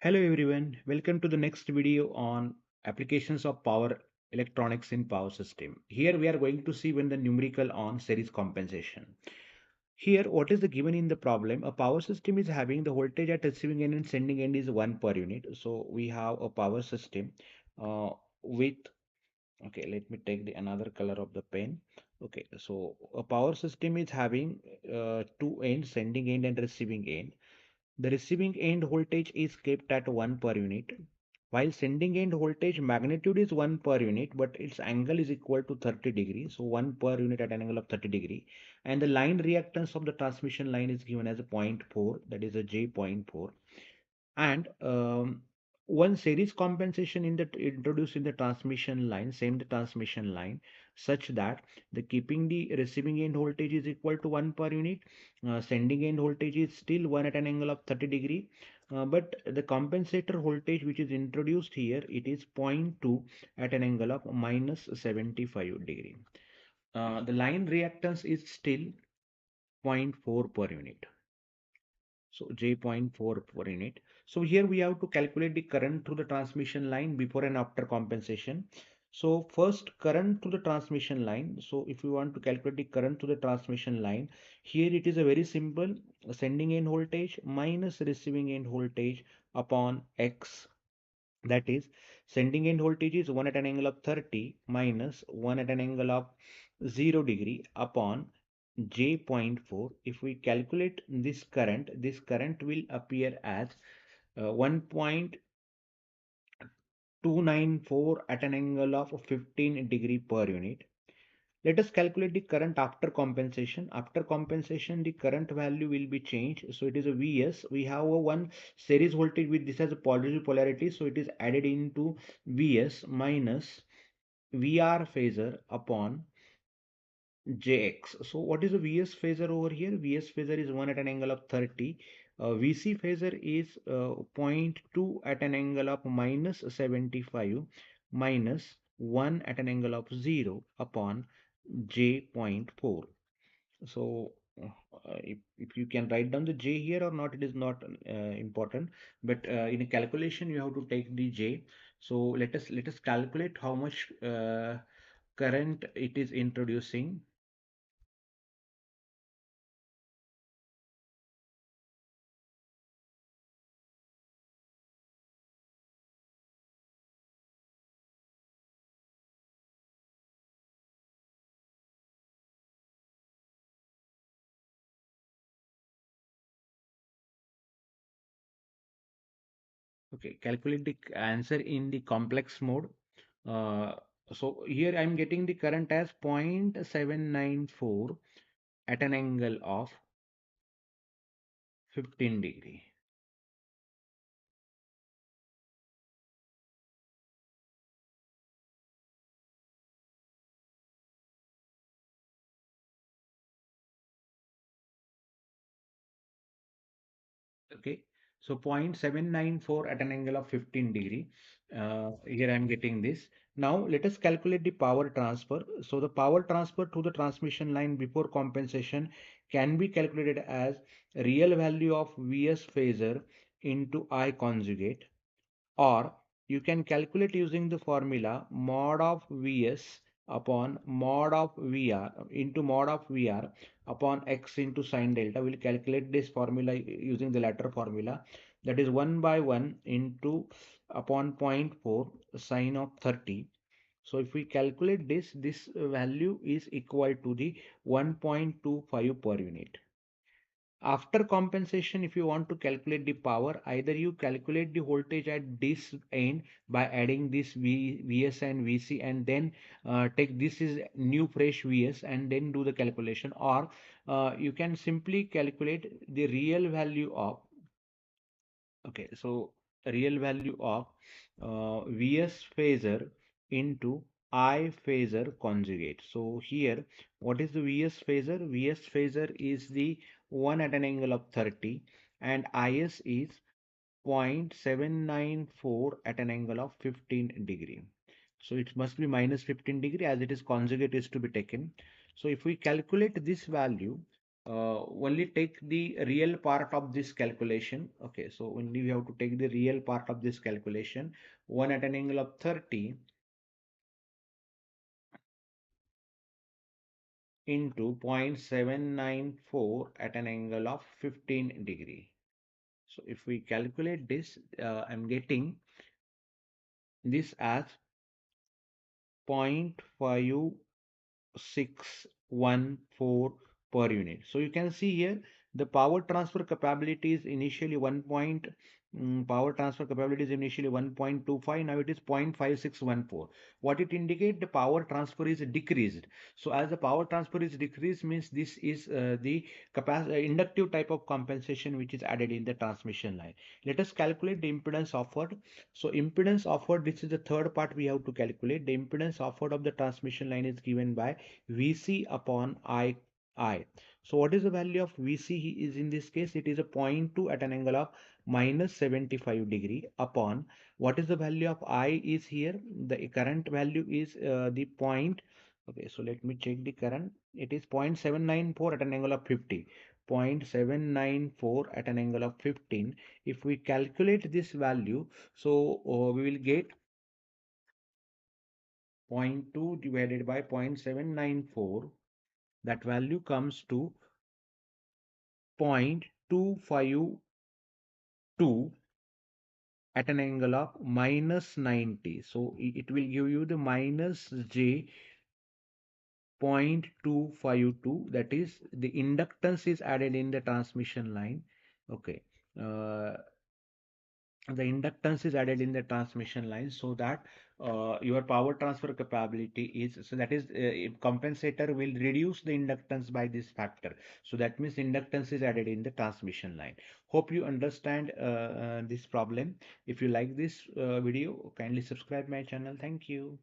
Hello everyone, welcome to the next video on applications of power electronics in power system. Here we are going to see when the numerical on series compensation. Here what is the given in the problem? A power system is having the voltage at receiving end and sending end is 1 per unit. So we have a power system uh, with, okay, let me take the another color of the pen. Okay, so a power system is having two ends, sending end and receiving end. The receiving end voltage is kept at 1 per unit, while sending end voltage magnitude is 1 per unit, but its angle is equal to 30 degrees. So 1 per unit at an angle of 30 degree. And the line reactance of the transmission line is given as a zero point 0.4, that is a J 0.4. And one series compensation in the introduced in the transmission line, same the transmission line, such that the keeping the receiving end voltage is equal to 1 per unit, sending end voltage is still 1 at an angle of 30 degree, but the compensator voltage which is introduced here, it is zero point 0.2 at an angle of minus 75 degree. The line reactance is still zero point 0.4 per unit. So J 0.4 per unit. So here we have to calculate the current through the transmission line before and after compensation. So first current to the transmission line. So if we want to calculate the current to the transmission line, here it is a very simple sending end voltage minus receiving end voltage upon X. That is sending end voltage is 1 at an angle of 30 minus 1 at an angle of 0 degree upon J 0.4. If we calculate this current will appear as 1.294 at an angle of 15 degree per unit. Let us calculate the current after compensation. After compensation, the current value will be changed. So it is a Vs. We have a one series voltage with this as a positive polarity. So it is added into Vs minus VR phasor upon Jx. So what is the Vs phasor over here? Vs phasor is 1 at an angle of 30. Vc phasor is zero point 0.2 at an angle of minus 75 minus 1 at an angle of 0 upon J 0.4. So if you can write down the J here or not, it is not important. But in a calculation, you have to take the J. So let us calculate how much current it is introducing. Okay, calculate the answer in the complex mode. Uh, so here I'm getting the current as 0.794 at an angle of 15 degree. Okay, so 0.794 at an angle of 15 degree. Here I'm getting this. Now let us calculate the power transfer. So the power transfer to the transmission line before compensation can be calculated as real value of Vs phasor into I conjugate, or you can calculate using the formula mod of Vs upon mod of Vr into mod of Vr upon x into sine delta. We'll calculate this formula using the latter formula, that is 1 by 1 into upon zero point 0.4 sine of 30. So if we calculate this value is equal to the 1.25 per unit. After compensation, if you want to calculate the power, either you calculate the voltage at this end by adding this Vs and Vc, and then take this is new fresh Vs and then do the calculation, or you can simply calculate the real value of, okay, so real value of Vs phasor into I phasor conjugate. So here, what is the Vs phasor? Vs phasor is the one at an angle of 30 and Is is 0.794 at an angle of 15 degree. So it must be minus 15 degree as it is conjugate is to be taken. So if we calculate this value, only take the real part of this calculation. Okay, so only we have to take the real part of this calculation. 1 at an angle of 30 into 0.794 at an angle of 15 degree. So if we calculate this, I'm getting this as 0.5614 per unit. So you can see here the power transfer capability is initially 1.25. Now it is 0.5614. What it indicates, the power transfer is decreased. So as the power transfer is decreased means this is the inductive type of compensation which is added in the transmission line. Let us calculate the impedance offered. So impedance offered, this is the third part we have to calculate. The impedance offered of the transmission line is given by Vc upon I. So what is the value of Vc is in this case? It is a zero point 0.2 at an angle of minus 75 degree upon what is the value of I is here. The current value is the point. Okay, so let me check the current. It is 0.794 at an angle of 50. 0.794 at an angle of 15. If we calculate this value, so we will get 0.2 divided by 0.794. That value comes to 0.252 at an angle of minus 90. So it will give you the minus j 0.252. That is the inductance is added in the transmission line. Okay. Uh, the inductance is added in the transmission line so that your power transfer capability is, so that is compensator will reduce the inductance by this factor, so that means inductance is added in the transmission line. Hope you understand this problem. If you like this video, kindly subscribe my channel. Thank you.